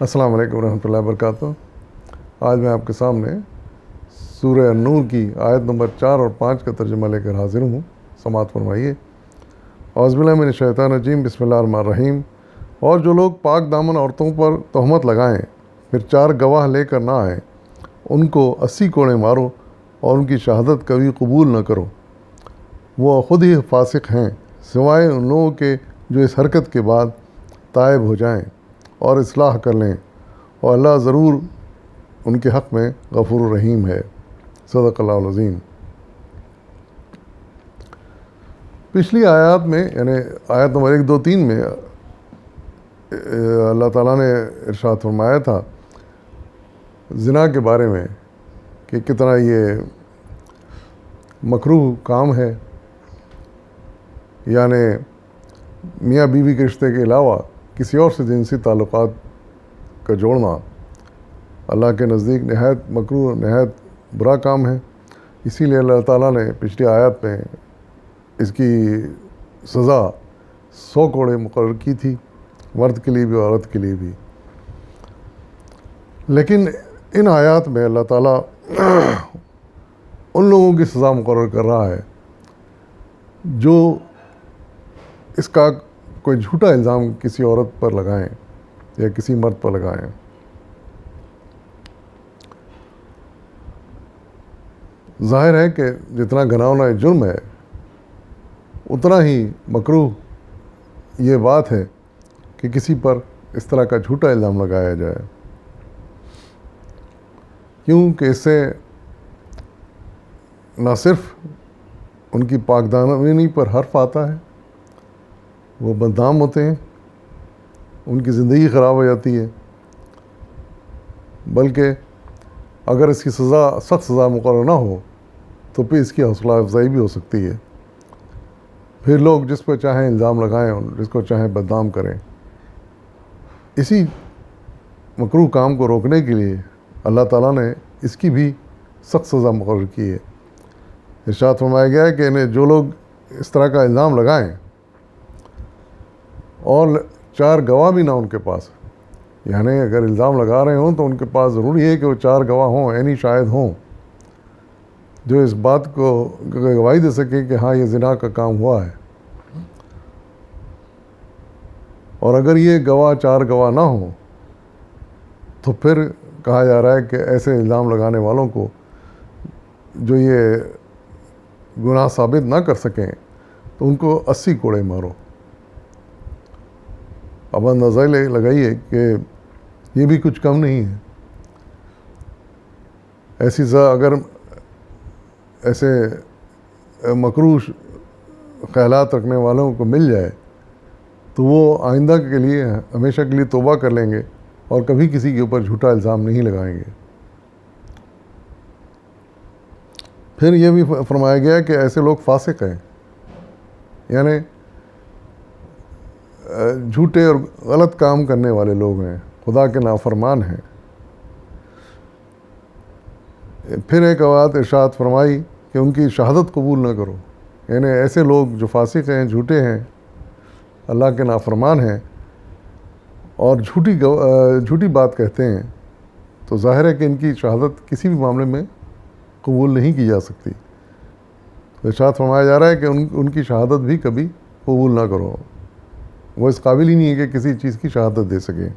السلام علیکم ورحمۃ اللہ وبرکاتہ۔ آج میں آپ کے سامنے سورہ النور کی آیت نمبر 4 اور 5 کا ترجمہ لے کر حاضر ہوں۔ سماعت فرمائیے۔ اعوذ باللہ من الشیطان الرجیم، بسم اللہ الرحمن الرحیم۔ اور جو لوگ پاک دامن عورتوں پر تہمت لگائیں پھر 4 گواہ لے کر نہ آئیں، ان کو 80 کوڑے مارو اور ان کی شہادت کبھی قبول نہ کرو۔ وہ خود ہی فاسق ہیں، سوائے ان لوگوں کے جو اس حرکت کے بعد تائب ہو جائیں اور اصلاح کر لیں، اور اللہ ضرور ان کے حق میں غفور الرحیم ہے۔ صدق اللہ العظیم۔ پچھلی آیات میں یعنی آیت نمبر 1، 2، 3 میں اللہ تعالیٰ نے ارشاد فرمایا تھا زنا کے بارے میں کہ کتنا یہ مکروہ کام ہے، یعنی میاں بیوی کے رشتے کے علاوہ کسی اور سے جنسی تعلقات کا جوڑنا اللہ کے نزدیک نہایت مکروہ، نہایت برا کام ہے۔ اسی لیے اللہ تعالیٰ نے پچھلی آیات میں اس کی سزا 100 کوڑے مقرر کی تھی، مرد کے لیے بھی عورت کے لیے بھی۔ لیکن ان آیات میں اللہ تعالیٰ ان لوگوں کی سزا مقرر کر رہا ہے جو اس کا کوئی جھوٹا الزام کسی عورت پر لگائیں یا کسی مرد پر لگائیں۔ ظاہر ہے کہ جتنا گناؤنا جرم ہے اتنا ہی مکروہ یہ بات ہے کہ کسی پر اس طرح کا جھوٹا الزام لگایا جائے، کیونکہ اس سے نہ صرف ان کی پاک دامنی پر حرف آتا ہے، وہ بدنام ہوتے ہیں، ان کی زندگی خراب ہو جاتی ہے، بلکہ اگر اس کی سخت سزا مقرر نہ ہو تو پھر اس کی حوصلہ افزائی بھی ہو سکتی ہے۔ پھر لوگ جس پہ چاہیں الزام لگائیں اور جس کو چاہیں بدنام کریں۔ اسی مکروہ کام کو روکنے کے لیے اللہ تعالیٰ نے اس کی بھی سخت سزا مقرر کی ہے۔ ارشاد فرمایا گیا ہے کہ انہیں جو لوگ اس طرح کا الزام لگائیں اور 4 گواہ بھی نہ ان کے پاس، یعنی اگر الزام لگا رہے ہوں تو ان کے پاس ضروری ہے کہ وہ 4 گواہ ہوں، عینی شاہد ہوں، جو اس بات کو گواہی دے سکے کہ ہاں یہ زنا کا کام ہوا ہے۔ اور اگر یہ 4 گواہ نہ ہوں تو پھر کہا جا رہا ہے کہ ایسے الزام لگانے والوں کو جو یہ گناہ ثابت نہ کر سکیں تو ان کو 80 کوڑے مارو۔ اب اندازہ لگائیے کہ یہ بھی کچھ کم نہیں ہے۔ ایسی سزا اگر ایسے مکروہ خیالات رکھنے والوں کو مل جائے تو وہ آئندہ کے لیے ہمیشہ کے لیے توبہ کر لیں گے اور کبھی کسی کے اوپر جھوٹا الزام نہیں لگائیں گے۔ پھر یہ بھی فرمایا گیا کہ ایسے لوگ فاسق ہیں، یعنی جھوٹے اور غلط کام کرنے والے لوگ ہیں، خدا کے نافرمان ہیں۔ پھر ایک بات ارشاد فرمائی کہ ان کی شہادت قبول نہ کرو، یعنی ایسے لوگ جو فاسق ہیں، جھوٹے ہیں، اللہ کے نافرمان ہیں اور جھوٹی بات کہتے ہیں، تو ظاہر ہے کہ ان کی شہادت کسی بھی معاملے میں قبول نہیں کی جا سکتی۔ ارشاد فرمایا جا رہا ہے کہ ان کی شہادت بھی کبھی قبول نہ کرو، وہ اس قابل ہی نہیں ہے کہ کسی چیز کی شہادت دے سکیں۔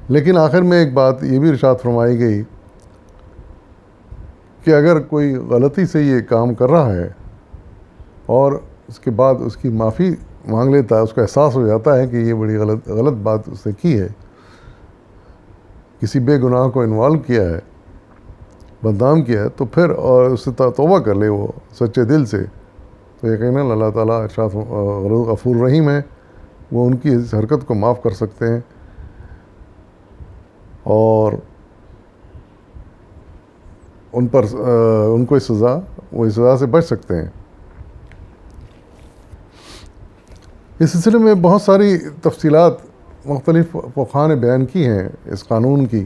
لیکن آخر میں ایک بات یہ بھی ارشاد فرمائی گئی کہ اگر کوئی غلطی سے یہ کام کر رہا ہے اور اس کے بعد اس کی معافی مانگ لیتا ہے، اس کو احساس ہو جاتا ہے کہ یہ بڑی غلط بات اس نے کی ہے، کسی بے گناہ کو انوالو کیا ہے، بدنام کیا ہے، تو پھر اور اس سے توبہ کر لے وہ سچے دل سے، تو یقیناً اللہ تعالیٰ ارشاد غفور رحیم ہے، وہ ان کی اس حرکت کو معاف کر سکتے ہیں اور ان کو وہ اس سزا سے بچ سکتے ہیں۔ اس سلسلے میں بہت ساری تفصیلات مختلف فقہاء نے بیان کی ہیں اس قانون کی،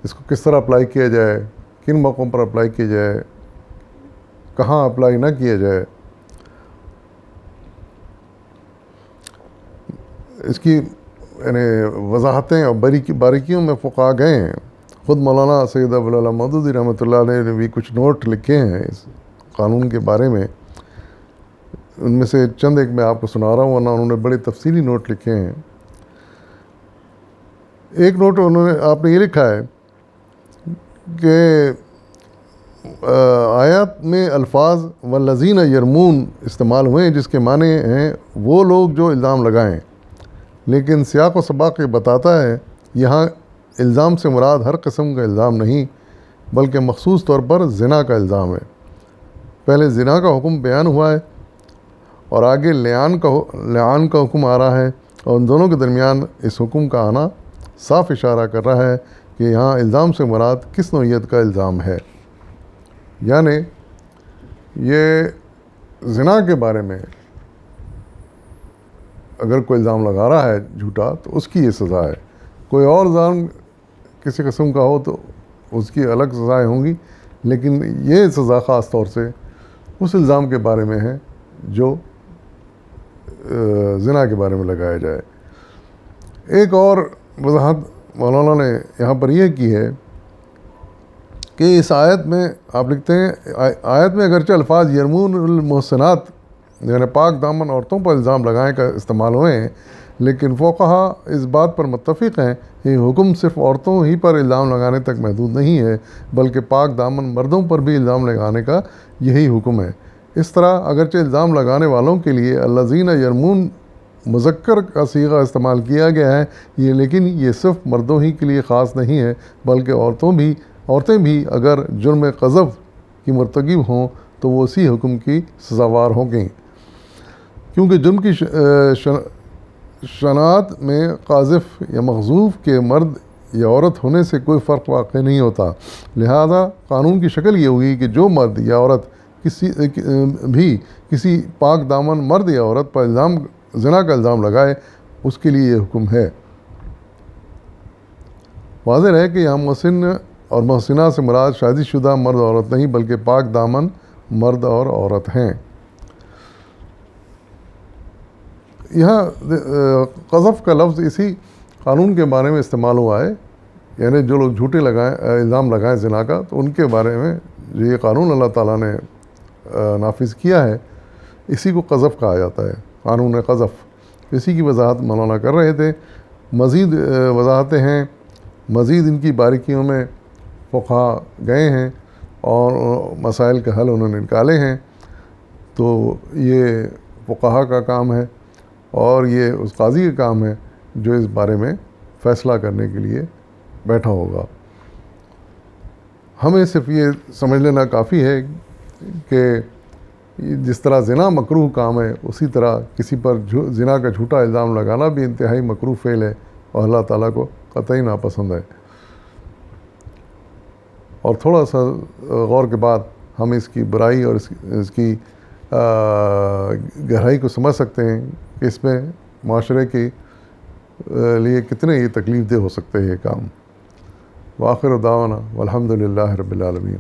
اس کو کس طرح اپلائی کیا جائے، کن موقعوں پر اپلائی کیا جائے، کہاں اپلائی نہ کیا جائے۔ اس کی یعنی وضاحتیں اور باریکیوں میں فقہا گئے ہیں. خود مولانا سید ابو العلا مودودی رحمۃ اللہ علیہ نے بھی کچھ نوٹ لکھے ہیں اس قانون کے بارے میں. ان میں سے چند ایک میں آپ کو سنا رہا ہوں، ورنہ انہوں نے بڑے تفصیلی نوٹ لکھے ہیں. ایک نوٹ آپ نے یہ لکھا ہے کہ آیات میں الفاظ والذین یرمون استعمال ہوئے ہیں، جس کے معنی ہیں وہ لوگ جو الزام لگائیں، لیکن سیاق و سباق یہ بتاتا ہے یہاں الزام سے مراد ہر قسم کا الزام نہیں بلکہ مخصوص طور پر زنا کا الزام ہے. پہلے زنا کا حکم بیان ہوا ہے اور آگے لعان کا حکم آ رہا ہے، اور ان دونوں کے درمیان اس حکم کا آنا صاف اشارہ کر رہا ہے کہ یہاں الزام سے مراد کس نوعیت کا الزام ہے. یعنی یہ زنا کے بارے میں اگر کوئی الزام لگا رہا ہے جھوٹا تو اس کی یہ سزا ہے. کوئی اور الزام کسی قسم کا ہو تو اس کی الگ سزائیں ہوں گی، لیکن یہ سزا خاص طور سے اس الزام کے بارے میں ہے جو زنا کے بارے میں لگایا جائے. ایک اور وضاحت مولانا نے یہاں پر یہ کی ہے کہ اس آیت میں آپ لکھتے ہیں، آیت میں اگرچہ الفاظ یرمون المحسنات یعنی پاک دامن عورتوں پر الزام لگائیں کا استعمال ہوئے ہیں، لیکن فقہا اس بات پر متفق ہیں کہ حکم صرف عورتوں ہی پر الزام لگانے تک محدود نہیں ہے بلکہ پاک دامن مردوں پر بھی الزام لگانے کا یہی حکم ہے. اس طرح اگرچہ الزام لگانے والوں کے لیے الذین یرمون مذکر کا صیغہ استعمال کیا گیا ہے، لیکن یہ صرف مردوں ہی کے لیے خاص نہیں ہے بلکہ عورتیں بھی اگر جرم قذف کی مرتکب ہوں تو وہ اسی حکم کی سزاوار ہوں گی، کیونکہ جرم کی شناعت میں قاذف یا مقذوف کے مرد یا عورت ہونے سے کوئی فرق واقع نہیں ہوتا. لہذا قانون کی شکل یہ ہوئی کہ جو مرد یا عورت کسی پاک دامن مرد یا عورت پر زنا کا الزام لگائے اس کے لیے یہ حکم ہے. واضح ہے کہ یہاں محسن اور محسنہ سے مراد شادی شدہ مرد اور عورت نہیں بلکہ پاک دامن مرد اور عورت ہیں. یہاں قذف کا لفظ اسی قانون کے بارے میں استعمال ہوا ہے، یعنی جو لوگ جھوٹے الزام لگائیں زنا کا، تو ان کے بارے میں جو یہ قانون اللہ تعالیٰ نے نافذ کیا ہے اسی کو قذف کہا جاتا ہے، قانون قذف. اسی کی وضاحت مولانا کر رہے تھے. مزید وضاحتیں ہیں، مزید ان کی باریکیوں میں فقہا گئے ہیں اور مسائل کا حل انہوں نے نکالے ہیں. تو یہ فقہا کا کام ہے اور یہ اس قاضی کا کام ہے جو اس بارے میں فیصلہ کرنے کے لیے بیٹھا ہوگا. ہمیں صرف یہ سمجھ لینا کافی ہے کہ جس طرح زنا مکروہ کام ہے اسی طرح کسی پر زنا کا جھوٹا الزام لگانا بھی انتہائی مکروہ فعل ہے اور اللہ تعالیٰ کو قطعی ناپسند ہے. اور تھوڑا سا غور کے بعد ہم اس کی برائی اور اس کی گہرائی کو سمجھ سکتے ہیں کہ اس میں معاشرے کے لیے کتنے یہ تکلیف دہ ہو سکتے ہیں یہ کام. وآخر دعوانا والحمد للہ رب العالمین.